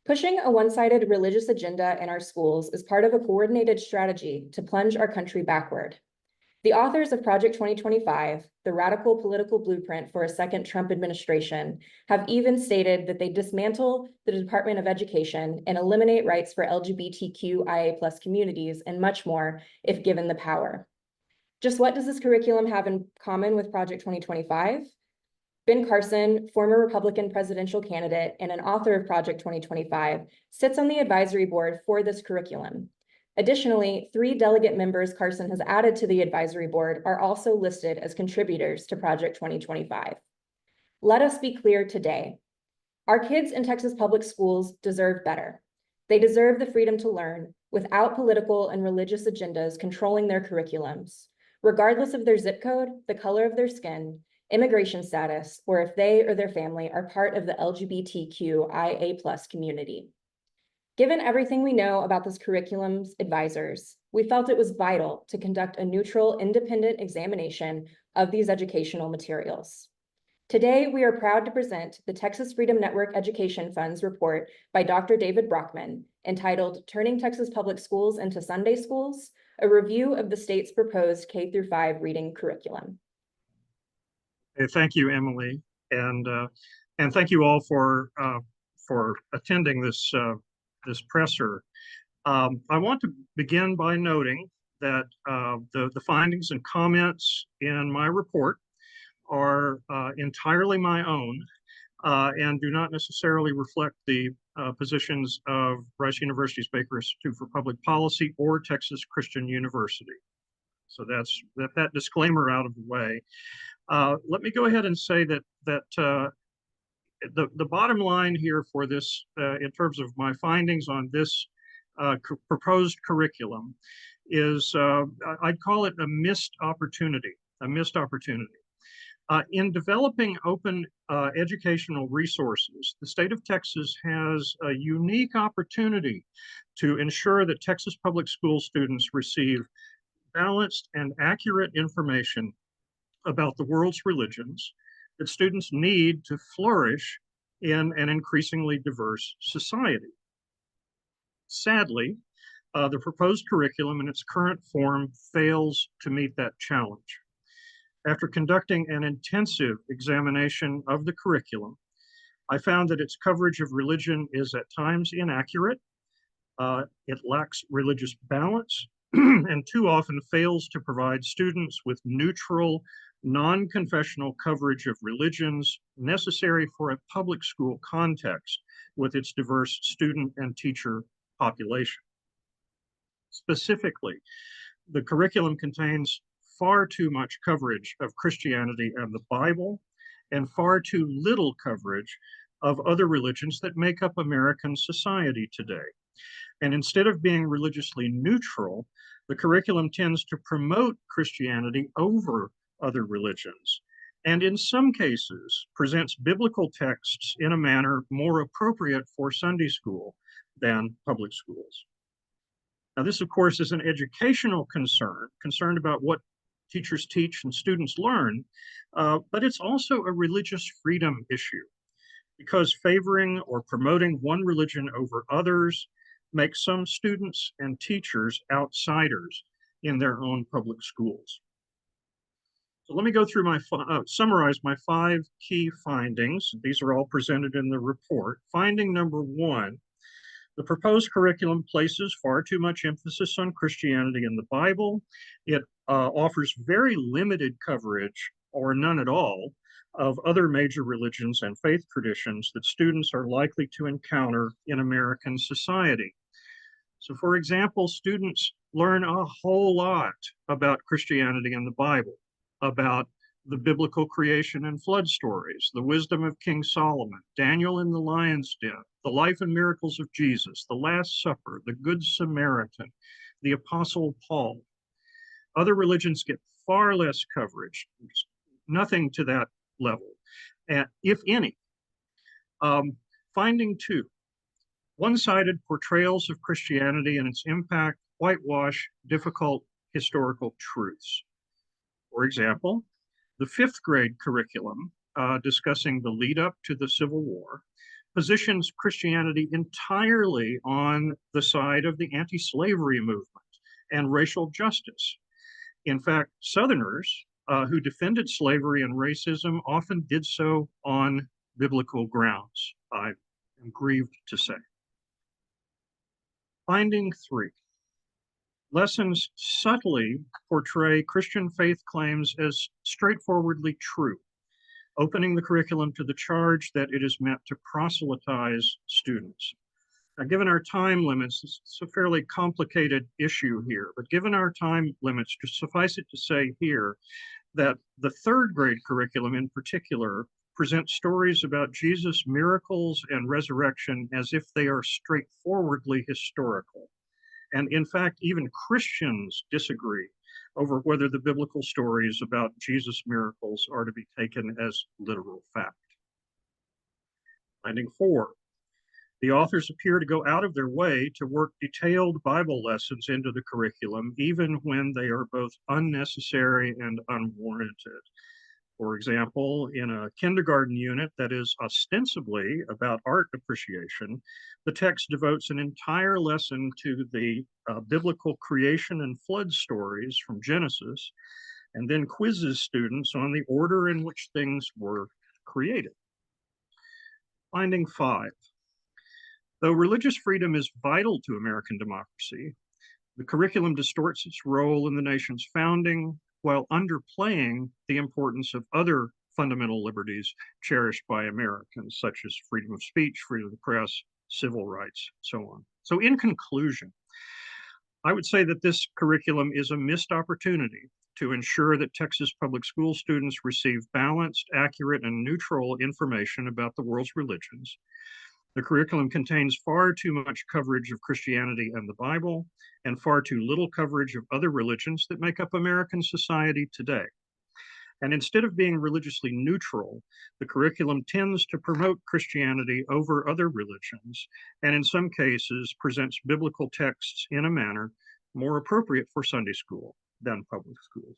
Pushing a one-sided religious agenda in our schools is part of a coordinated strategy to plunge our country backward. The authors of Project 2025, the radical political blueprint for a second Trump administration, have even stated that they dismantle the Department of Education and eliminate rights for LGBTQIA+ communities and much more if given the power. Just what does this curriculum have in common with Project 2025? Ben Carson, former Republican presidential candidate and an author of Project 2025, sits on the advisory board for this curriculum. Additionally, 3 delegate members Carson has added to the advisory board are also listed as contributors to Project 2025. Let us be clear today. Our kids in Texas public schools deserve better. They deserve the freedom to learn without political and religious agendas controlling their curriculums, regardless of their zip code, the color of their skin, immigration status, or if they or their family are part of the LGBTQIA+ community. Given everything we know about this curriculum's advisors, we felt it was vital to conduct a neutral, independent examination of these educational materials. Today, we are proud to present the Texas Freedom Network Education Fund's report by Dr. David Brockman, entitled Turning Texas Public Schools into Sunday Schools, a review of the state's proposed K-5 reading curriculum. Thank you, Emily, and thank you all for attending this presser. I want to begin by noting that the findings and comments in my report are entirely my own and do not necessarily reflect the positions of Rice University's Baker Institute for Public Policy or Texas Christian University. So that's that disclaimer out of the way. Let me go ahead and say that the bottom line here for this, in terms of my findings on this proposed curriculum, is I'd call it a missed opportunity. In developing open educational resources, the state of Texas has a unique opportunity to ensure that Texas public school students receive balanced and accurate information about the world's religions that students need to flourish in an increasingly diverse society. Sadly, the proposed curriculum in its current form fails to meet that challenge. After conducting an intensive examination of the curriculum, I found that its coverage of religion is at times inaccurate, it lacks religious balance, and too often fails to provide students with neutral, non-confessional coverage of religions necessary for a public school context with its diverse student and teacher population. Specifically, the curriculum contains far too much coverage of Christianity and the Bible, and far too little coverage of other religions that make up American society today. And instead of being religiously neutral, the curriculum tends to promote Christianity over other religions, and in some cases presents biblical texts in a manner more appropriate for Sunday school than public schools. Now, this, of course, is an educational concern about what teachers teach and students learn, but it's also a religious freedom issue, because favoring or promoting one religion over others makes some students and teachers outsiders in their own public schools. So let me go through summarize my 5 key findings. These are all presented in the report. Finding number 1, the proposed curriculum places far too much emphasis on Christianity and the Bible. It offers very limited coverage, or none at all, of other major religions and faith traditions that students are likely to encounter in American society. So, for example, students learn a whole lot about Christianity and the Bible, about the biblical creation and flood stories, the wisdom of King Solomon, Daniel in the lion's den, the life and miracles of Jesus, the Last Supper, the Good Samaritan, the Apostle Paul. Other religions get far less coverage, nothing to that level, if any. Finding 2, one-sided portrayals of Christianity and its impact whitewash difficult historical truths. For example, the 5th grade curriculum discussing the lead up to the Civil War positions Christianity entirely on the side of the anti-slavery movement and racial justice. In fact, Southerners who defended slavery and racism often did so on biblical grounds, I am grieved to say. Finding 3. Lessons subtly portray Christian faith claims as straightforwardly true, opening the curriculum to the charge that it is meant to proselytize students. Now, given our time limits, it's a fairly complicated issue here, but given our time limits, just suffice it to say here that the 3rd grade curriculum in particular presents stories about Jesus' miracles and resurrection as if they are straightforwardly historical. And in fact, even Christians disagree over whether the biblical stories about Jesus' miracles are to be taken as literal fact. Finding 4. The authors appear to go out of their way to work detailed Bible lessons into the curriculum, even when they are both unnecessary and unwarranted. For example, in a kindergarten unit that is ostensibly about art appreciation, the text devotes an entire lesson to the biblical creation and flood stories from Genesis, and then quizzes students on the order in which things were created. Finding 5. Though religious freedom is vital to American democracy, the curriculum distorts its role in the nation's founding while underplaying the importance of other fundamental liberties cherished by Americans, such as freedom of speech, freedom of the press, civil rights, so on. So in conclusion, I would say that this curriculum is a missed opportunity to ensure that Texas public school students receive balanced, accurate, and neutral information about the world's religions. The curriculum contains far too much coverage of Christianity and the Bible, and far too little coverage of other religions that make up American society today. And instead of being religiously neutral, the curriculum tends to promote Christianity over other religions, and in some cases presents biblical texts in a manner more appropriate for Sunday school than public schools.